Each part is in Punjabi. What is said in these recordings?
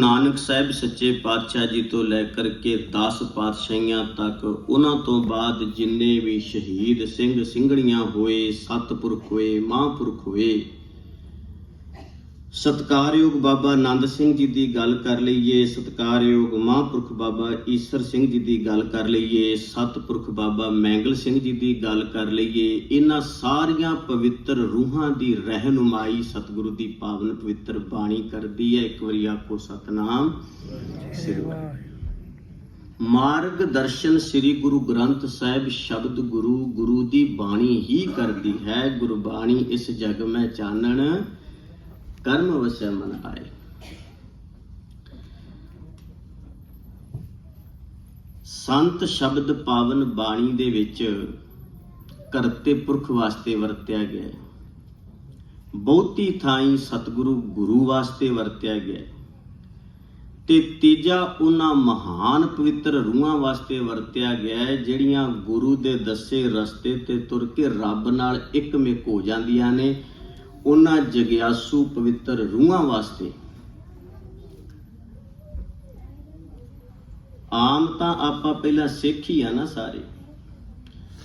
नानक साहब सच्चे पातशाह जी तो लैकर के 10 पातशाहियां तक उन्हां तो बाद जिन्ने भी शहीद सिंह ਸਿੰਘੜੀਆਂ होए, सतपुरख होए, महापुरख होए, सत्कारयोग बाबा आनंद सिंह जी की गल कर लीए, सत्कारयोग महापुरख बाबा ईसर सिंह जी की गल कर लीए, सतपुरख बाबा मैंगल सिंह जी की गल कर लीए, इन्हां सारियां पवित्र रूहां की रहनुमाई सतगुरु की पावन पवित्र बाणी करती है। एक बारी आखो सतनाम श्री वाहिगुरू। मार्ग दर्शन श्री गुरु ग्रंथ साहिब शब्द गुरु गुरु की बाणी ही करती है। गुरबाणी इस जग में चानण कर्म वसै मन आए। संत शब्द पावन बाणी दे विच करते पुरख वास्ते वरत्या गया, बहुती थाई सतगुरु गुरु वास्ते वरत्या गया, ते तीजा उन्हां महान पवित्र रूहां वास्ते वरत्या गया जिहड़ियां गुरु दे दसे रस्ते ते तुर के रब नाल इकमिक हो जांदियां ने। उन्हां जग्यासू पवित्र रूहां वास्ते आम तां आपां पहला सिख ही आ ना, सारे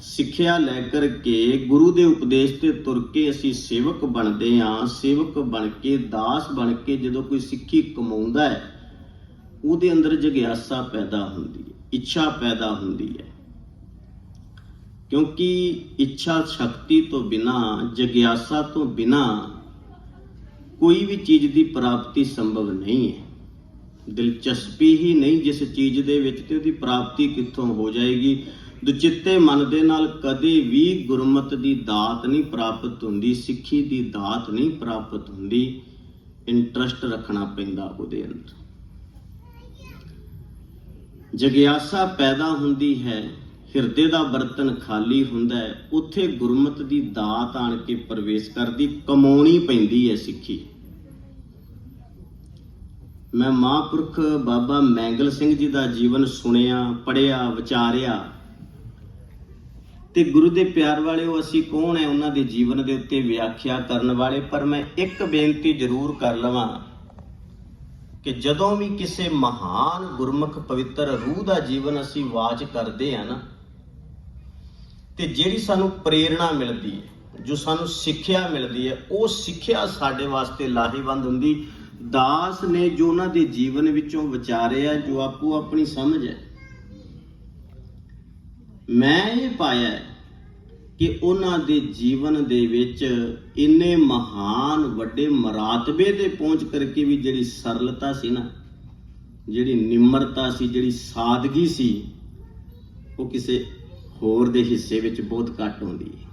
सिक्ख्या लैकर के गुरु दे उपदेश ते तुर के असीं सेवक बनदे हां। सेवक बन के दास बन के जदों कोई सिੱਖੀ कमाउंदा है ਉਹਦੇ ਅੰਦਰ ਜਗਿਆਸਾ ਪੈਦਾ ਹੁੰਦੀ ਹੈ, ਇੱਛਾ ਪੈਦਾ ਹੁੰਦੀ ਹੈ, क्योंकि इच्छा शक्ति तो बिना, जग्यासा तो बिना कोई भी चीज़ की प्राप्ति संभव नहीं है। दिलचस्पी ही नहीं जिस चीज़ दे विच ते उहदी प्राप्ति कित्थों हो जाएगी। दुचित्ते मन दे नाल कदे भी गुरमत की दात नहीं प्राप्त हुंदी, सिੱਖੀ की दात नहीं प्राप्त हुंदी। इंटरस्ट रखना पैंदा उहदे अंदर। जग्यासा पैदा हुंदी है, हिरदे का बर्तन खाली हुंदा है, उत्थे गुरमत की दात आण के प्रवेश करदी, कमाउणी पैंदी है सिੱਖੀ। मैं महापुरख बाबा मैंगल सिंह जी का जीवन सुनिया, पढ़िया, विचारिया ते गुरु दे प्यार वाले असीं कौन है उन्हां दे जीवन दे उत्ते व्याख्या करन वाले। पर मैं एक बेनती जरूर कर लवां कि जदों भी किसी महान गुरमुख पवित्र रूह का जीवन असीं वाच करते हैं ना, ਤੇ ਜਿਹੜੀ ਸਾਨੂੰ ਪ੍ਰੇਰਣਾ ਮਿਲਦੀ ਹੈ, ਜੋ ਸਾਨੂੰ ਸਿੱਖਿਆ ਮਿਲਦੀ ਹੈ, ਉਹ ਸਿੱਖਿਆ ਸਾਡੇ ਵਾਸਤੇ ਲਾਹੇਵੰਦ ਹੁੰਦੀ। ਦਾਸ ਨੇ ਜੋ ਉਹਨਾਂ ਦੇ ਜੀਵਨ ਵਿੱਚੋਂ ਵਿਚਾਰਿਆ, ਜੋ ਆਪੋ ਆਪਣੀ ਸਮਝ ਹੈ, ਮੈਂ ਇਹ ਪਾਇਆ ਕਿ ਉਹਨਾਂ ਦੇ ਜੀਵਨ ਦੇ ਵਿੱਚ ਇੰਨੇ ਮਹਾਨ ਵੱਡੇ ਮਰਾਤਬੇ ਤੇ ਪਹੁੰਚ ਕਰਕੇ ਵੀ ਜਿਹੜੀ ਸਰਲਤਾ ਸੀ ਨਾ, ਜਿਹੜੀ ਨਿਮਰਤਾ ਸੀ, ਜਿਹੜੀ ਸਾਦਗੀ ਸੀ, ਉਹ ਕਿਸੇ होर दे हिस्से विच बहुत घट होंदी है।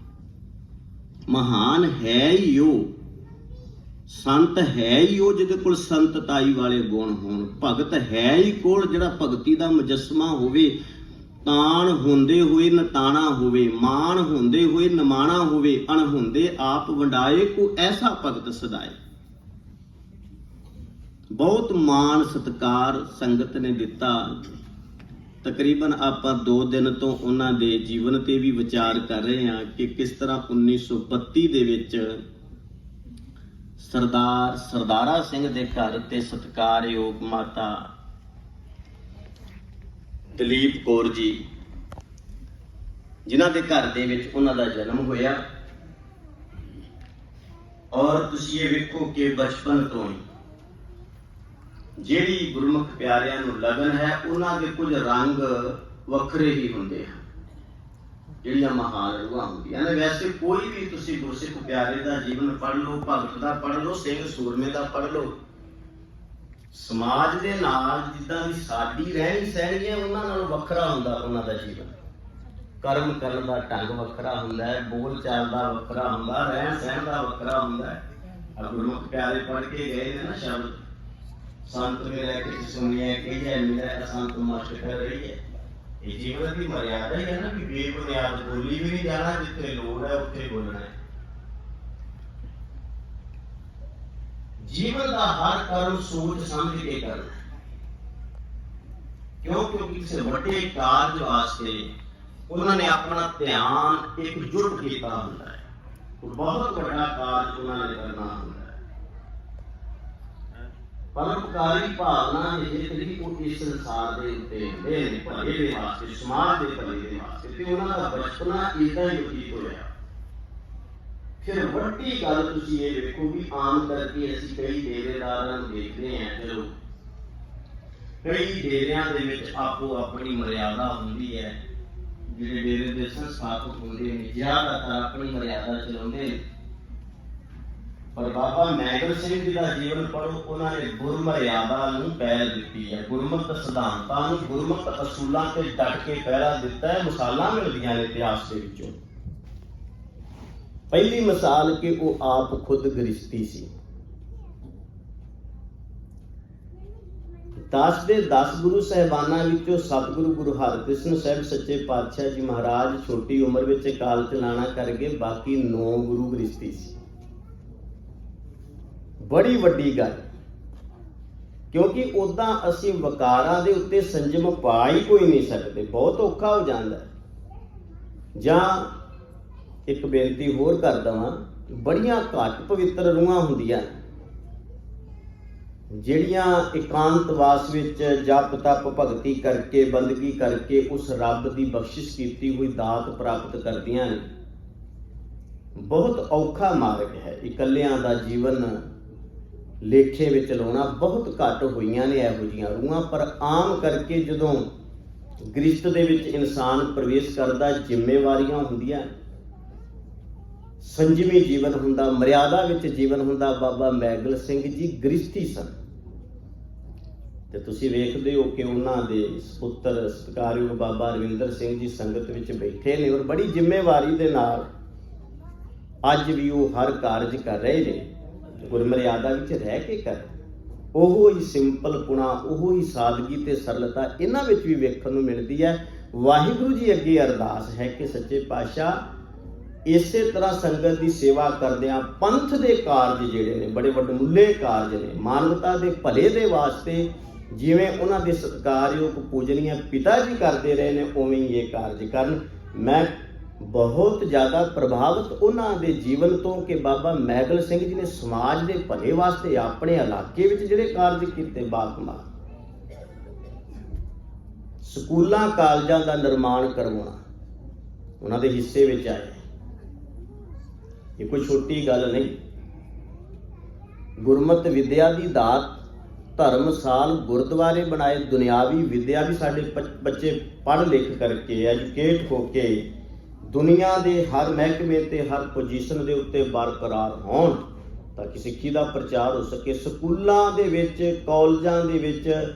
महान है ही वो, संत है ही वो जिहदे कोल संतताई वाले गुण होण, भगत है ही कोल जिहड़ा भगती दा मुजस्मा होवे, ताण होंदे होए नताणा होवे, मान होंदे होए नमाणा होवे, अणहोंदे आप वंडाए, को ऐसा भगत सदाए। बहुत मान सत्कार संगत ने दिता। तकरीबन आप 2 दिन तो उन्होंने जीवन ते भी विचार कर रहे हैं कि किस तरह 1932 दे विच सरदारा सिंह दे घर ते सत्कारयोग माता दलीप कौर जी जिन्हां दे घर दे विच उन्हां दा जन्म होया। और तुसीं ये वेखो कि बचपन तो ही ਜਿਹੜੀ ਗੁਰਮੁਖ ਪਿਆਰਿਆਂ ਨੂੰ ਲਗਨ ਹੈ, ਉਹਨਾਂ ਦੇ ਕੁਝ ਰੰਗ ਵੱਖਰੇ ਹੀ ਹੁੰਦੇ ਹਨ, ਜਿਹੜੀਆਂ ਮਹਾਨ ਰੂਹਾਂ ਹੁੰਦੀਆਂ ਨੇ। ਵੈਸੇ ਕੋਈ ਵੀ ਤੁਸੀਂ ਗੁਰਸਿੱਖ ਪਿਆਰੇ ਦਾ ਜੀਵਨ ਪੜ੍ਹ ਲਓ, ਭਗਤ ਦਾ ਪੜ੍ਹ ਲਓ, ਸਿੰਘ ਸੂਰਮੇ ਦਾ ਪੜ੍ਹ ਲਓ, ਸਮਾਜ ਦੇ ਨਾਲ ਜਿੱਦਾਂ ਦੀ ਸਾਡੀ ਰਹਿਣੀ ਸਹਿਣੀ ਹੈ, ਉਹਨਾਂ ਨਾਲੋਂ ਵੱਖਰਾ ਹੁੰਦਾ ਉਹਨਾਂ ਦਾ ਜੀਵਨ। ਕਰਮ ਕਰਨ ਦਾ ਢੰਗ ਵੱਖਰਾ ਹੁੰਦਾ ਹੈ, ਬੋਲ ਚਾਲ ਦਾ ਵੱਖਰਾ ਹੁੰਦਾ, ਰਹਿਣ ਸਹਿਣ ਦਾ ਵੱਖਰਾ ਹੁੰਦਾ ਹੈ। ਗੁਰਮੁਖ ਪਿਆਰੇ ਪੜ੍ਹ ਕੇ ਗਏ ਨੇ ਨਾ ਸ਼ਬਦ, संत मेरा किसी सुनिए कही है, मेरा संत मस्त कर रही है। ये जीवन की मर्यादा ही है ना कि बेबुनियाद बोली भी नहीं जाना, जिथे लोड़ है उत्थे बोलना है। जीवन का हर कर्म सोच समझ के करना है, क्यों? क्योंकि किसी बड़े कार्य वास्ते उन्होंने अपना ध्यान एकजुट किया होता है, बहुत बड़ा कार्य उन्होंने करना होता है। ਪਰਉਪਕਾਰੀ ਭਾਵਨਾ ਜਿਹੜੀ ਉਹ ਇਸ ਸੰਸਾਰ ਦੇ ਉੱਤੇ ਹੁੰਦੇ ਨੇ ਭਲੇ ਦੇ ਵਾਸਤੇ, ਸਮਾਜ ਦੇ ਭਲੇ ਦੇ ਵਾਸਤੇ, ਤੇ ਉਹਨਾਂ ਦਾ ਬਚਪਨਾ ਏਦਾਂ ਹੀ ਬਤੀਤ ਹੋਇਆ। ਫਿਰ ਵੱਡੀ ਗੱਲ ਤੁਸੀਂ ਇਹ ਵੇਖੋ ਵੀ ਆਮ ਕਰਕੇ ਅਸੀਂ ਕਈ ਡੇਰੇਦਾਰਾਂ ਨੂੰ ਦੇਖਦੇ ਹਾਂ, ਚਲੋ ਕਈ ਡੇਰਿਆਂ ਦੇ ਵਿੱਚ ਆਪੋ ਆਪਣੀ ਮਰਿਆਦਾ ਹੁੰਦੀ ਹੈ, ਜਿਹੜੇ ਡੇਰੇ ਦੇ ਸੰਸਥਾਪਕ ਹੁੰਦੇ ਨੇ ਜ਼ਿਆਦਾਤਰ ਆਪਣੀ ਮਰਿਆਦਾ ਚਲਾਉਂਦੇ ਨੇ। ਪਰ ਬਾਬਾ ਮੈਗਲ ਸਿੰਘ ਜੀ ਦਾ ਜੀਵਨ ਪੜ੍ਹੋ, ਉਹਨਾਂ ਨੇ ਗੁਰਮਰਿਆਦਾ ਨੂੰ ਪਹਿਲ ਦਿੱਤੀ ਹੈ, ਗੁਰਮਤਿ ਸਿਧਾਂਤਾਂ ਨੂੰ, ਗੁਰਮਤਿ ਅਸੂਲਾਂ ਤੇ ਡਟ ਕੇ ਪਹਿਰਾ ਦਿੱਤਾ ਹੈ। ਮਿਸਾਲਾਂ ਮਿਲਦੀਆਂ ਨੇ ਇਤਿਹਾਸ ਦੇ ਵਿੱਚੋਂ। ਪਹਿਲੀ ਮਿਸਾਲ ਕਿ ਉਹ ਆਪ ਖੁਦ ਗ੍ਰਸਤੀ ਸੀ। 10 ਦੇ 10 ਗੁਰੂ ਸਾਹਿਬਾਨਾਂ ਵਿੱਚੋਂ ਸਤਿਗੁਰੂ ਗੁਰੂ ਹਰਿਕ੍ਰਿਸ਼ਨ ਸਾਹਿਬ ਸੱਚੇ ਪਾਤਸ਼ਾਹ ਜੀ ਮਹਾਰਾਜ ਛੋਟੀ ਉਮਰ ਵਿੱਚ ਅਕਾਲ ਚਲਾਣਾ ਕਰ ਗਏ, ਬਾਕੀ 9 ਗੁਰੂ ਗ੍ਰਸਤੀ ਸੀ। ਬੜੀ ਵੱਡੀ ਗੱਲ, ਕਿਉਂਕਿ ਉਦਾਂ ਅਸੀਂ ਵਕਾਰਾਂ ਦੇ ਉੱਤੇ ਸੰਜਮ ਪਾ ਹੀ ਕੋਈ ਨਹੀਂ ਸਕਦੇ, ਬਹੁਤ ਔਖਾ ਹੋ ਜਾਂਦਾ। ਜਾਂ ਇੱਕ ਬੇਨਤੀ ਹੋਰ ਕਰ ਦਵਾਂ, ਬੜੀਆਂ ਘੱਟ ਪਵਿੱਤਰ ਰੂਹਾਂ ਹੁੰਦੀਆਂ ਜਿਹੜੀਆਂ ਇਕਾਂਤਵਾਸ ਵਿੱਚ ਜਪ ਤਪ ਭਗਤੀ ਕਰਕੇ, ਬੰਦਗੀ ਕਰਕੇ ਉਸ ਰੱਬ ਦੀ ਬਖਸ਼ਿਸ਼ ਕੀਤੀ ਹੋਈ ਦਾਤ ਪ੍ਰਾਪਤ ਕਰਦੀਆਂ ਨੇ। ਬਹੁਤ ਔਖਾ ਮਾਰਗ ਹੈ ਇਕੱਲਿਆਂ ਦਾ ਜੀਵਨ ਲੇਖੇ ਵਿੱਚ ਲਾਉਣਾ। ਬਹੁਤ ਘੱਟ ਹੋਈਆਂ ਨੇ ਇਹੋ ਜਿਹੀਆਂ ਰੂਹਾਂ, ਪਰ ਆਮ ਕਰਕੇ ਜਦੋਂ ਗ੍ਰਸਤ ਦੇ ਵਿੱਚ ਇਨਸਾਨ ਪ੍ਰਵੇਸ਼ ਕਰਦਾ, ਜ਼ਿੰਮੇਵਾਰੀਆਂ ਹੁੰਦੀਆਂ, ਸੰਜਮੀ ਜੀਵਨ ਹੁੰਦਾ, ਮਰਿਆਦਾ ਵਿੱਚ ਜੀਵਨ ਹੁੰਦਾ। ਬਾਬਾ ਮੈਗਲ ਸਿੰਘ ਜੀ ਗ੍ਰਸਤੀ ਸਨ, ਤੇ ਤੁਸੀਂ ਵੇਖਦੇ ਹੋ ਕਿ ਉਹਨਾਂ ਦੇ ਸਪੁੱਤਰ ਸਤਿਕਾਰਯੋਗ ਬਾਬਾ ਰਵਿੰਦਰ ਸਿੰਘ ਜੀ ਸੰਗਤ ਵਿੱਚ ਬੈਠੇ ਨੇ, ਔਰ ਬੜੀ ਜ਼ਿੰਮੇਵਾਰੀ ਦੇ ਨਾਲ ਅੱਜ ਵੀ ਉਹ ਹਰ ਕਾਰਜ ਕਰ ਰਹੇ ਨੇ, ਗੁਰਮਰਿਆਦਾ ਵਿੱਚ ਰਹਿ ਕੇ ਕਰ। ਉਹ ਹੀ ਸਿੰਪਲ ਪੁਣਾ, ਉਹ ਹੀ ਸਾਦਗੀ ਤੇ ਸਰਲਤਾ ਇਹਨਾਂ ਵਿੱਚ ਵੀ ਵੇਖਣ ਨੂੰ ਮਿਲਦੀ ਹੈ। ਵਾਹਿਗੁਰੂ ਜੀ ਅੱਗੇ ਅਰਦਾਸ ਹੈ ਕਿ ਸੱਚੇ ਪਾਤਸ਼ਾਹ ਇਸੇ ਤਰ੍ਹਾਂ ਸੰਗਤ ਦੀ ਸੇਵਾ ਕਰਦਿਆਂ ਪੰਥ ਦੇ ਕਾਰਜ ਜਿਹੜੇ ਨੇ ਬੜੇ ਵੱਡਮੁੱਲੇ ਕਾਰਜ ਨੇ, ਮਾਨਵਤਾ ਦੇ ਭਲੇ ਦੇ ਵਾਸਤੇ, ਜਿਵੇਂ ਉਹਨਾਂ ਦੇ ਸਤਿਕਾਰਯੋਗ ਪੂਜਨੀय ਪਿਤਾ ਜੀ ਕਰਦੇ ਰਹੇ ਨੇ, ਉਵੇਂ ਹੀ ਇਹ ਕਾਰਜ ਕਰਨ। ਮੈਂ ਬਹੁਤ ਜ਼ਿਆਦਾ ਪ੍ਰਭਾਵਿਤ ਉਹਨਾਂ ਦੇ ਜੀਵਨ ਤੋਂ ਕਿ ਬਾਬਾ ਮੈਗਲ ਸਿੰਘ ਜੀ ਨੇ ਸਮਾਜ ਦੇ ਭਲੇ ਵਾਸਤੇ ਆਪਣੇ ਇਲਾਕੇ ਵਿੱਚ ਜਿਹੜੇ ਕਾਰਜ ਕੀਤੇ ਬਾਕਮਾਲ। ਸਕੂਲਾਂ ਕਾਲਜਾਂ ਦਾ ਨਿਰਮਾਣ ਕਰਵਾਉਣਾ ਉਹਨਾਂ ਦੇ ਹਿੱਸੇ ਵਿੱਚ ਆਇਆ। ਇਹ ਕੋਈ ਛੋਟੀ ਗੱਲ ਨਹੀਂ। ਗੁਰਮਤਿ ਵਿਦਿਆ ਦੀ ਦਾਤ, ਧਰਮਸਾਲ, ਗੁਰਦੁਆਰੇ ਬਣਾਏ, ਦੁਨਿਆਵੀ ਵਿਦਿਆ ਵੀ ਸਾਡੇ ਬੱਚੇ ਪੜ੍ਹ ਲਿਖ ਕਰਕੇ, ਐਜੂਕੇਟ ਹੋ ਕੇ ਦੁਨੀਆ ਦੇ ਹਰ ਮਹਿਕਮੇ ਤੇ ਹਰ ਪੋਜੀਸ਼ਨ ਦੇ ਉੱਤੇ ਬਰਕਰਾਰ ਹੋਣ, ਤਾਂ ਕਿ ਸਿੱਖੀ ਦਾ ਪ੍ਰਚਾਰ ਹੋ ਸਕੇ। ਸਕੂਲਾਂ ਦੇ ਵਿੱਚ, ਕਾਲਜਾਂ ਦੇ ਵਿੱਚ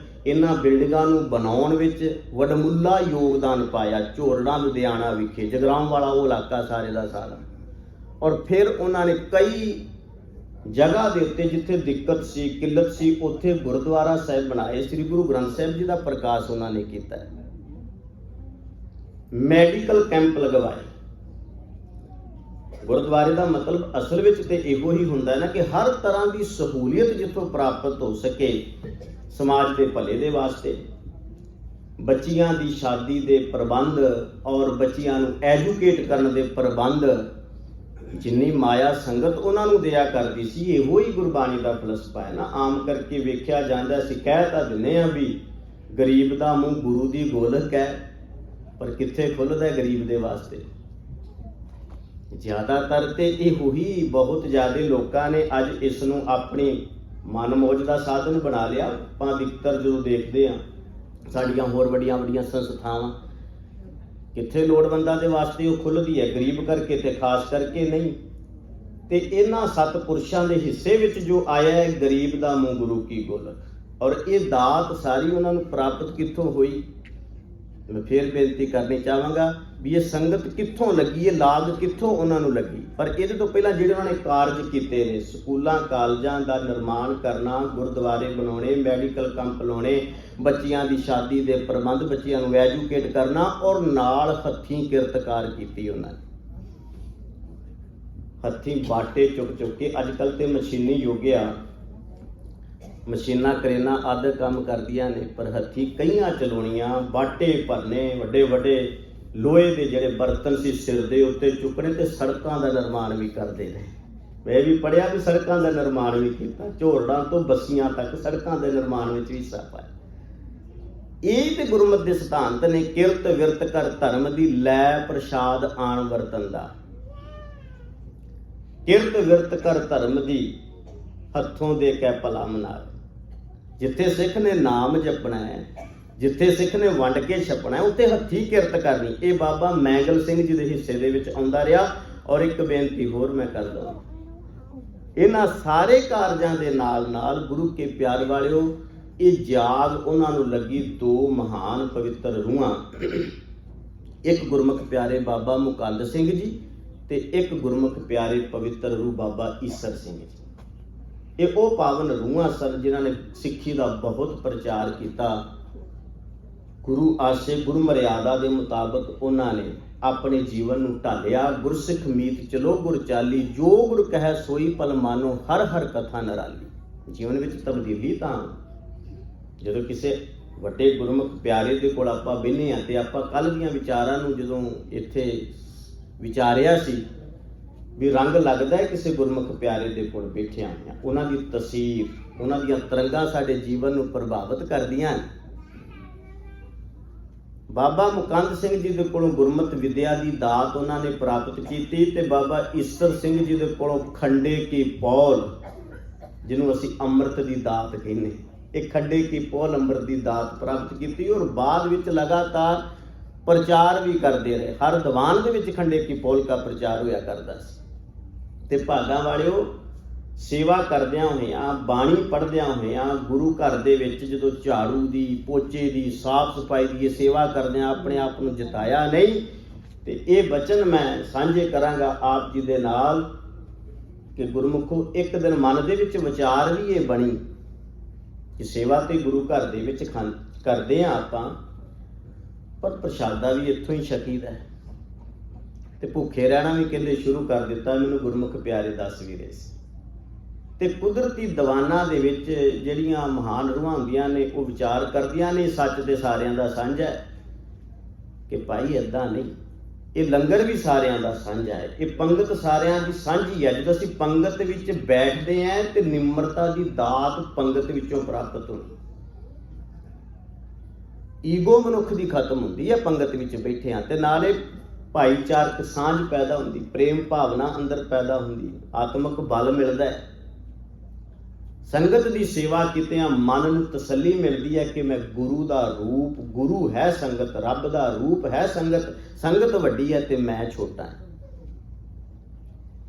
ਇਹਨਾਂ ਬਿਲਡਿੰਗਾਂ ਨੂੰ ਬਣਾਉਣ ਵਿੱਚ ਵਡਮੁੱਲਾ ਯੋਗਦਾਨ ਪਾਇਆ। ਝੋਰੜਾ ਲੁਧਿਆਣਾ ਵਿਖੇ, ਜਗਰਾਉਂ ਵਾਲਾ ਉਹ ਇਲਾਕਾ ਸਾਰੇ ਦਾ ਸਾਰਾ। ਔਰ ਫਿਰ ਉਹਨਾਂ ਨੇ ਕਈ ਜਗ੍ਹਾ ਦੇ ਉੱਤੇ ਜਿੱਥੇ ਦਿੱਕਤ ਸੀ, ਕਿੱਲਤ ਸੀ, ਉੱਥੇ ਗੁਰਦੁਆਰਾ ਸਾਹਿਬ ਬਣਾਏ। ਸ੍ਰੀ ਗੁਰੂ ਗ੍ਰੰਥ ਸਾਹਿਬ ਜੀ ਦਾ ਪ੍ਰਕਾਸ਼ ਉਹਨਾਂ ਨੇ ਕੀਤਾ। ਮੈਡੀਕਲ ਕੈਂਪ ਲਗਵਾਏ। ਗੁਰਦੁਆਰੇ ਦਾ ਮਤਲਬ ਅਸਲ ਵਿੱਚ ਤੇ ਇਹੋ ਹੀ ਹੁੰਦਾ ਨਾ ਕਿ ਹਰ ਤਰ੍ਹਾਂ ਦੀ ਸਹੂਲੀਅਤ ਜਿੱਥੋਂ ਪ੍ਰਾਪਤ ਹੋ ਸਕੇ ਸਮਾਜ ਦੇ ਭਲੇ ਦੇ ਵਾਸਤੇ। ਬੱਚੀਆਂ ਦੀ ਸ਼ਾਦੀ ਦੇ ਪ੍ਰਬੰਧ ਔਰ ਬੱਚੀਆਂ ਨੂੰ ਐਜੂਕੇਟ ਕਰਨ ਦੇ ਪ੍ਰਬੰਧ, ਜਿੰਨੀ ਮਾਇਆ ਸੰਗਤ ਉਹਨਾਂ ਨੂੰ ਦਿਆ ਕਰਦੀ ਸੀ, ਇਹੋ ਹੀ ਗੁਰਬਾਣੀ ਦਾ ਫਲਸਫਾ ਹੈ ਨਾ। ਆਮ ਕਰਕੇ ਵੇਖਿਆ ਜਾਂਦਾ, ਅਸੀਂ ਕਹਿ ਤਾਂ ਦਿੰਦੇ ਹਾਂ ਵੀ ਗਰੀਬ ਦਾ ਮੂੰਹ ਗੁਰੂ ਦੀ ਗੋਲਕ ਹੈ, ਪਰ ਕਿੱਥੇ ਖੁੱਲ੍ਹਦਾ ਗਰੀਬ ਦੇ ਵਾਸਤੇ। ਜ਼ਿਆਦਾਤਰ ਤੇ ਇਹੋ ਹੀ ਬਹੁਤ ਜ਼ਿਆਦਾ ਲੋਕਾਂ ਨੇ ਅੱਜ ਇਸ ਨੂੰ ਆਪਣੀ ਮਨਮੌਜ ਦਾ ਸਾਧਨ ਬਣਾ ਲਿਆ। ਆਪਾਂ ਅਧਿਕਤਰ ਜਦੋਂ ਦੇਖਦੇ ਹਾਂ ਸਾਡੀਆਂ ਹੋਰ ਵੱਡੀਆਂ ਵੱਡੀਆਂ ਸੰਸਥਾਵਾਂ, ਕਿੱਥੇ ਲੋੜਵੰਦਾਂ ਦੇ ਵਾਸਤੇ ਉਹ ਖੁੱਲ੍ਹਦੀ ਹੈ, ਗਰੀਬ ਕਰਕੇ ਤੇ ਖਾਸ ਕਰਕੇ ਨਹੀਂ। ਤੇ ਇਹਨਾਂ ਸਤਿਪੁਰਸ਼ਾਂ ਦੇ ਹਿੱਸੇ ਵਿੱਚ ਜੋ ਆਇਆ ਹੈ, ਗਰੀਬ ਦਾ ਮੂੰਹ ਗੁਰੂ ਕੀ ਗੋਲਕ, ਔਰ ਇਹ ਦਾਤ ਸਾਰੀ ਉਹਨਾਂ ਨੂੰ ਪ੍ਰਾਪਤ ਕਿੱਥੋਂ ਹੋਈ? ਮੈਂ ਫੇਰ ਬੇਨਤੀ ਕਰਨੀ ਚਾਹਾਂਗਾ ਵੀ ਇਹ ਸੰਗਤ ਕਿੱਥੋਂ ਲੱਗੀ, ਇਹ ਲਾਗ ਕਿੱਥੋਂ ਉਹਨਾਂ ਨੂੰ ਲੱਗੀ। ਪਰ ਇਹਦੇ ਤੋਂ ਪਹਿਲਾਂ ਜਿਹੜੇ ਉਹਨਾਂ ਨੇ ਕਾਰਜ ਕੀਤੇ ਨੇ, ਸਕੂਲਾਂ ਕਾਲਜਾਂ ਦਾ ਨਿਰਮਾਣ ਕਰਨਾ, ਗੁਰਦੁਆਰੇ ਬਣਾਉਣੇ, ਮੈਡੀਕਲ ਕੈਂਪ ਲਾਉਣੇ, ਬੱਚੀਆਂ ਦੀ ਸ਼ਾਦੀ ਦੇ ਪ੍ਰਬੰਧ, ਬੱਚਿਆਂ ਨੂੰ ਐਜੂਕੇਟ ਕਰਨਾ, ਔਰ ਨਾਲ ਹੱਥੀਂ ਕਿਰਤਕਾਰ ਕੀਤੀ ਉਹਨਾਂ ਨੇ। ਹੱਥੀਂ ਬਾਟੇ ਚੁੱਕ ਚੁੱਕ ਕੇ, ਅੱਜ ਕੱਲ੍ਹ ਤੇ ਮਸ਼ੀਨੀ ਯੁੱਗ ਆ, ਮਸ਼ੀਨਾਂ ਕਰੇਨਾਂ ਆਦਿ ਕੰਮ ਕਰਦੀਆਂ ਨੇ, ਪਰ ਹੱਥੀਂ ਕਈਆਂ ਚਲਾਉਣੀਆਂ, ਬਾਟੇ ਭਰਨੇ, ਵੱਡੇ ਵੱਡੇ ਲੋਹੇ ਦੇ ਜਿਹੜੇ ਬਰਤਨ ਸੀ ਸਿਰ ਦੇ ਉੱਤੇ ਚੁੱਕਣੇ, ਤੇ ਸੜਕਾਂ ਦਾ ਨਿਰਮਾਣ ਵੀ ਕਰਦੇ ਰਹੇ। ਮੈਂ ਵੀ ਪੜ੍ਹਿਆ ਵੀ ਸੜਕਾਂ ਦਾ ਨਿਰਮਾਣ ਵੀ ਕੀਤਾ, ਝੋਰੜਾਂ ਤੋਂ ਬੱਸੀਆਂ ਤੱਕ ਸੜਕਾਂ ਦੇ ਨਿਰਮਾਣ ਵਿੱਚ ਵੀ ਹਿੱਸਾ ਪਾਇਆ। ਇਹ ਤੇ ਗੁਰਮਤਿ ਦੇ ਸਿਧਾਂਤ ਨੇ। ਕਿਰਤ ਵਿਰਤ ਕਰ ਧਰਮ ਦੀ, ਲੈ ਪ੍ਰਸ਼ਾਦ ਆਣ ਵਰਤਨ ਦਾ। ਕਿਰਤ ਵਿਰਤ ਕਰ ਧਰਮ ਦੀ, ਹੱਥੋਂ ਦੇ ਕੇ ਭਲਾ ਮਨਾਵੇ। ਜਿੱਥੇ ਸਿੱਖ ਨੇ ਨਾਮ ਜਪਣਾ ਹੈ, ਜਿੱਥੇ ਸਿੱਖ ਨੇ ਵੰਡ ਕੇ ਛਪਣਾ ਹੈ, ਉੱਥੇ ਹੱਥੀਂ ਕਿਰਤ ਕਰਨੀ। ਇਹ ਬਾਬਾ ਮੈਂਗਲ ਸਿੰਘ ਜੀ ਦੇ ਹਿੱਸੇ ਦੇ ਵਿੱਚ ਆਉਂਦਾ ਰਿਹਾ। ਔਰ ਇੱਕ ਬੇਨਤੀ ਹੋਰ ਮੈਂ ਕਰ ਦਵਾਂ, ਇਹਨਾਂ ਸਾਰੇ ਕਾਰਜਾਂ ਦੇ ਨਾਲ ਨਾਲ ਗੁਰੂ ਕੇ ਪਿਆਰ ਵਾਲਿਓ, ਇਹ ਜਾਗ ਉਹਨਾਂ ਨੂੰ ਲੱਗੀ ਦੋ ਮਹਾਨ ਪਵਿੱਤਰ ਰੂਹਾਂ, ਇੱਕ ਗੁਰਮੁਖ ਪਿਆਰੇ ਬਾਬਾ ਮੁਕੰਦ ਸਿੰਘ ਜੀ ਤੇ ਇੱਕ ਗੁਰਮੁਖ ਪਿਆਰੇ ਪਵਿੱਤਰ ਰੂਹ ਬਾਬਾ ਈਸਰ ਸਿੰਘ ਜੀ। ਇਹ ਉਹ ਪਾਵਨ ਰੂਹਾਂ ਸਨ ਜਿਨ੍ਹਾਂ ਨੇ ਸਿੱਖੀ ਦਾ ਬਹੁਤ ਪ੍ਰਚਾਰ ਕੀਤਾ। ਗੁਰੂ ਆਸ਼ੇ ਗੁਰੂ ਮਰਿਆਦਾ ਦੇ ਮੁਤਾਬਕ ਉਹਨਾਂ ਨੇ ਆਪਣੇ ਜੀਵਨ ਨੂੰ ਢਾਲਿਆ। ਗੁਰਸਿੱਖ ਮੀਤ ਚਲੋ ਗੁਰ ਚਾਲੀ, ਜੋ ਗੁਰ ਕਹੈ ਸੋਈ ਪਲ ਮਾਨੋ, ਹਰ ਹਰ ਕਥਾ ਨਿਰਾਲੀ। ਜੀਵਨ ਵਿੱਚ ਤਬਦੀਲੀ ਤਾਂ ਜਦੋਂ ਕਿਸੇ ਵੱਡੇ ਗੁਰਮੁਖ ਪਿਆਰੇ ਦੇ ਕੋਲ ਆਪਾਂ ਬਹਿੰਦੇ ਹਾਂ, ਤੇ ਆਪਾਂ ਕੱਲ੍ਹ ਦੀਆਂ ਵਿਚਾਰਾਂ ਨੂੰ ਜਦੋਂ ਇੱਥੇ ਵਿਚਾਰਿਆ ਸੀ ਵੀ ਰੰਗ ਲੱਗਦਾ ਹੈ ਕਿਸੇ ਗੁਰਮੁਖ ਪਿਆਰੇ ਦੇ ਕੋਲ ਬੈਠਿਆਂ ਹੋਇਆਂ। ਉਹਨਾਂ ਦੀ ਤਸੀਰ, ਉਹਨਾਂ ਦੀਆਂ ਤਰੰਗਾਂ ਸਾਡੇ ਜੀਵਨ ਨੂੰ ਪ੍ਰਭਾਵਿਤ ਕਰਦੀਆਂ। ਬਾਬਾ ਮੁਕੰਦ ਸਿੰਘ ਜੀ ਦੇ ਕੋਲੋਂ ਗੁਰਮਤਿ ਵਿਦਿਆ ਦੀ ਦਾਤ ਉਹਨਾਂ ਨੇ ਪ੍ਰਾਪਤ ਕੀਤੀ, ਤੇ ਬਾਬਾ ਈਸਰ ਸਿੰਘ ਜੀ ਦੇ ਕੋਲੋਂ ਖੰਡੇ ਕੀ ਪੌਲ, ਜਿਹਨੂੰ ਅਸੀਂ ਅੰਮ੍ਰਿਤ ਦੀ ਦਾਤ ਕਹਿੰਦੇ, ਇਹ ਖੰਡੇ ਕੀ ਪੌਲ ਅੰਮ੍ਰਿਤ ਦੀ ਦਾਤ ਪ੍ਰਾਪਤ ਕੀਤੀ। ਔਰ ਬਾਅਦ ਵਿੱਚ ਲਗਾਤਾਰ ਪ੍ਰਚਾਰ ਵੀ ਕਰਦੇ ਰਹੇ। ਹਰ ਦੀਵਾਨ ਦੇ ਵਿੱਚ ਖੰਡੇ ਕੀ ਪੌਲ ਦਾ ਪ੍ਰਚਾਰ ਹੋਇਆ ਕਰਦਾ ਸੀ। ਤੇ ਭਾਗਾਂ ਵਾਲਿਓ, ਸੇਵਾ ਕਰਦਿਆਂ ਹੋਇਆਂ, ਬਾਣੀ ਪੜ੍ਹਦਿਆਂ ਹੋਇਆਂ, ਗੁਰੂ ਘਰ ਦੇ ਵਿੱਚ ਜਦੋਂ ਝਾੜੂ ਦੀ, ਪੋਚੇ ਦੀ, ਸਾਫ਼ ਸਫਾਈ ਦੀ ਸੇਵਾ ਕਰਦਿਆਂ ਆਪਣੇ ਆਪ ਨੂੰ ਜਿਤਾਇਆ ਨਹੀਂ। ਤੇ ਇਹ ਬਚਨ ਮੈਂ ਸਾਂਝੇ ਕਰਾਂਗਾ ਆਪ ਜੀ ਦੇ ਨਾਲ ਕਿ ਗੁਰਮੁਖੋ, ਇੱਕ ਦਿਨ ਮਨ ਦੇ ਵਿੱਚ ਵਿਚਾਰ ਵੀ ਇਹ ਬਣੀ ਕਿ ਸੇਵਾ ਤੇ ਗੁਰੂ ਘਰ ਦੇ ਵਿੱਚ ਕਰਦੇ ਹਾਂ ਆਪਾਂ, ਪਰ ਪ੍ਰਸ਼ਾਦਾ ਵੀ ਇੱਥੋਂ ਹੀ ਛਕੀਦਾ ਤੇ ਭੁੱਖੇ ਰਹਿਣਾ ਵੀ ਕਹਿੰਦੇ ਸ਼ੁਰੂ ਕਰ ਦਿੱਤਾ। ਮੈਨੂੰ ਗੁਰਮੁਖ ਪਿਆਰੇ ਦੱਸ ਵੀ ਰਹੇ ਸੀ। ਤੇ ਕੁਦਰਤੀ ਦੀਵਾਨਾਂ ਦੇ ਵਿੱਚ ਜਿਹੜੀਆਂ ਮਹਾਨ ਰੂਹਾਂ ਹੁੰਦੀਆਂ ਨੇ, ਉਹ ਵਿਚਾਰ ਕਰਦੀਆਂ ਨੇ ਸੱਚ ਤੇ ਸਾਰਿਆਂ ਦਾ ਸਾਂਝਾ ਹੈ ਕਿ ਭਾਈ ਏਦਾਂ ਨਹੀਂ, ਇਹ ਲੰਗਰ ਵੀ ਸਾਰਿਆਂ ਦਾ ਸਾਂਝਾ ਹੈ, ਇਹ ਪੰਗਤ ਸਾਰਿਆਂ ਦੀ ਸਾਂਝੀ ਹੈ। ਜਦੋਂ ਅਸੀਂ ਪੰਗਤ ਵਿੱਚ ਬੈਠਦੇ ਹਾਂ ਤੇ ਨਿਮਰਤਾ ਦੀ ਦਾਤ ਪੰਗਤ ਵਿੱਚੋਂ ਪ੍ਰਾਪਤ ਹੁੰਦੀ। ਈਗੋ ਮਨੁੱਖ ਦੀ ਖਤਮ ਹੁੰਦੀ ਹੈ ਪੰਗਤ ਵਿੱਚ ਬੈਠੇ ਹਾਂ, ਤੇ ਨਾਲੇ ਭਾਈਚਾਰਕ ਸਾਂਝ ਪੈਦਾ ਹੁੰਦੀ, ਪ੍ਰੇਮ ਭਾਵਨਾ ਅੰਦਰ ਪੈਦਾ ਹੁੰਦੀ, ਆਤਮਿਕ ਬਲ ਮਿਲਦਾ ਹੈ। ਸੰਗਤ ਦੀ ਸੇਵਾ ਕੀਤਿਆਂ ਮਨ ਨੂੰ ਤਸੱਲੀ ਮਿਲਦੀ ਹੈ ਕਿ ਮੈਂ ਗੁਰੂ ਦਾ ਰੂਪ, ਗੁਰੂ ਹੈ ਸੰਗਤ, ਰੱਬ ਦਾ ਰੂਪ ਹੈ ਸੰਗਤ, ਸੰਗਤ ਵੱਡੀ ਹੈ ਤੇ ਮੈਂ ਛੋਟਾ ਹਾਂ।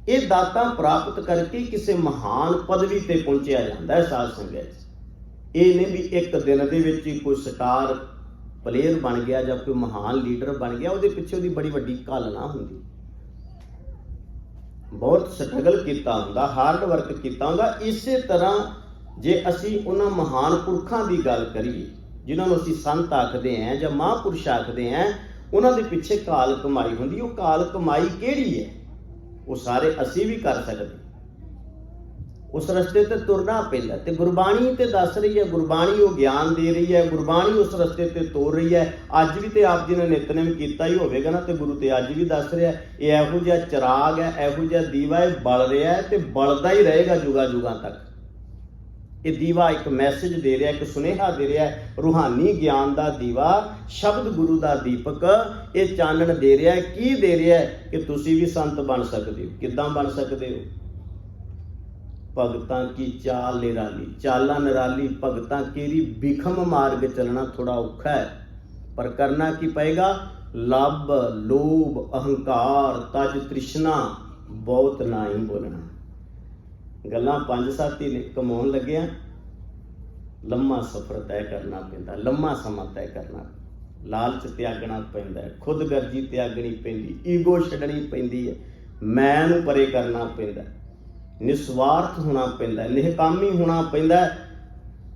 ਇਹ ਦਾਤਾਂ ਪ੍ਰਾਪਤ ਕਰਕੇ ਕਿਸੇ ਮਹਾਨ ਪਦਵੀ ਤੇ ਪਹੁੰਚਿਆ ਜਾਂਦਾ ਹੈ ਸਾਧ ਸੰਗਤ। ਇਹ ਨਹੀਂ ਵੀ ਇੱਕ ਦਿਨ ਦੇ ਵਿੱਚ ਹੀ ਕੋਈ ਸਟਾਰ ਪਲੇਅਰ ਬਣ ਗਿਆ ਜਾਂ ਕੋਈ ਮਹਾਨ ਲੀਡਰ ਬਣ ਗਿਆ, ਉਹਦੇ ਪਿੱਛੇ ਉਹਦੀ ਬੜੀ ਵੱਡੀ ਘਾਲਣਾ ਹੁੰਦੀ, ਬਹੁਤ ਸਟਰਗਲ ਕੀਤਾ ਹੁੰਦਾ, ਹਾਰਡ ਵਰਕ ਕੀਤਾ ਹੁੰਦਾ। ਇਸੇ ਤਰ੍ਹਾਂ ਜੇ ਅਸੀਂ ਉਹਨਾਂ ਮਹਾਨ ਪੁਰਖਾਂ ਦੀ ਗੱਲ ਕਰੀਏ ਜਿਨ੍ਹਾਂ ਨੂੰ ਅਸੀਂ ਸੰਤ ਆਖਦੇ ਹਾਂ ਜਾਂ ਮਹਾਂਪੁਰਸ਼ ਆਖਦੇ ਹਾਂ, ਉਹਨਾਂ ਦੇ ਪਿੱਛੇ ਕਾਲ ਕਮਾਈ ਹੁੰਦੀ। ਉਹ ਕਾਲ ਕਮਾਈ ਕਿਹੜੀ ਹੈ? ਉਹ ਸਾਰੇ ਅਸੀਂ ਵੀ ਕਰ ਸਕਦੇ, ਉਸ ਰਸਤੇ ਤੇ ਤੁਰਨਾ ਪੈਂਦਾ। ਤੇ ਗੁਰਬਾਣੀ ਤੇ ਦੱਸ ਰਹੀ ਹੈ, ਗੁਰਬਾਣੀ ਉਹ ਗਿਆਨ ਦੇ ਰਹੀ ਹੈ, ਗੁਰਬਾਣੀ ਉਸ ਰਸਤੇ ਤੇ ਤੋਰ ਰਹੀ ਹੈ। ਅੱਜ ਵੀ ਤੇ ਆਪ ਜੀ ਨੇ ਨਿਤਨੇਮ ਕੀਤਾ ਹੀ ਹੋਵੇਗਾ ਨਾ, ਤੇ ਗੁਰੂ ਤੇ ਅੱਜ ਵੀ ਦੱਸ ਰਿਹਾ ਇਹ ਇਹੋ ਜਿਹਾ ਚਿਰਾਗ ਹੈ, ਇਹੋ ਜਿਹਾ ਦੀਵਾ ਹੈ, ਬਲ ਰਿਹਾ ਹੈ ਤੇ ਬਲਦਾ ਹੀ ਰਹੇਗਾ ਜੁਗਾਂ ਜੁਗਾਂ ਤੱਕ। ਇਹ ਦੀਵਾ ਇੱਕ ਮੈਸੇਜ ਦੇ ਰਿਹਾ, ਇੱਕ ਸੁਨੇਹਾ ਦੇ ਰਿਹਾ, ਰੂਹਾਨੀ ਗਿਆਨ ਦਾ ਦੀਵਾ, ਸ਼ਬਦ ਗੁਰੂ ਦਾ ਦੀਪਕ, ਇਹ ਚਾਨਣ ਦੇ ਰਿਹਾ। ਕੀ ਦੇ ਰਿਹਾ? ਕਿ ਤੁਸੀਂ ਵੀ ਸੰਤ ਬਣ ਸਕਦੇ ਹੋ। ਕਿੱਦਾਂ ਬਣ ਸਕਦੇ ਹੋ? ਭਗਤਾਂ ਕੀ ਚਾਲ ਨਿਰਾਲੀ, ਚਾਲਾਂ ਨਿਰਾਲੀ ਭਗਤਾਂ ਕੇਰੀ, ਬਿਖਮ ਮਾਰਗ ਚੱਲਣਾ ਥੋੜਾ ਔਖਾ ਹੈ, ਪਰ ਕਰਨਾ ਕੀ ਪਏਗਾ? ਲੱਭ, ਲੋਭ, ਅਹੰਕਾਰ, ਤਜ, ਤ੍ਰਿਸ਼ਨਾ ਬਹੁਤ ਨਾ ਹੀ ਬੋਲਣਾ। ਗੱਲਾਂ 5-7 ਹੀ ਨੇ, ਕਮਾਉਣ ਲੱਗਿਆ ਲੰਮਾ ਸਫ਼ਰ ਤੈਅ ਕਰਨਾ ਪੈਂਦਾ, ਲੰਮਾ ਸਮਾਂ ਤੈਅ ਕਰਨਾ। ਲਾਲਚ ਤਿਆਗਣਾ ਪੈਂਦਾ, ਖੁਦਗਰਜੀ ਤਿਆਗਣੀ ਪੈਂਦੀ, ਈਗੋ ਛੱਡਣੀ ਪੈਂਦੀ ਹੈ, ਮੈਂ ਨੂੰ ਪਰੇ ਕਰਨਾ ਪੈਂਦਾ, ਨਿਸਵਾਰਥ ਹੋਣਾ ਪੈਂਦਾ, ਨਿਹਕਾਮੀ ਹੋਣਾ ਪੈਂਦਾ।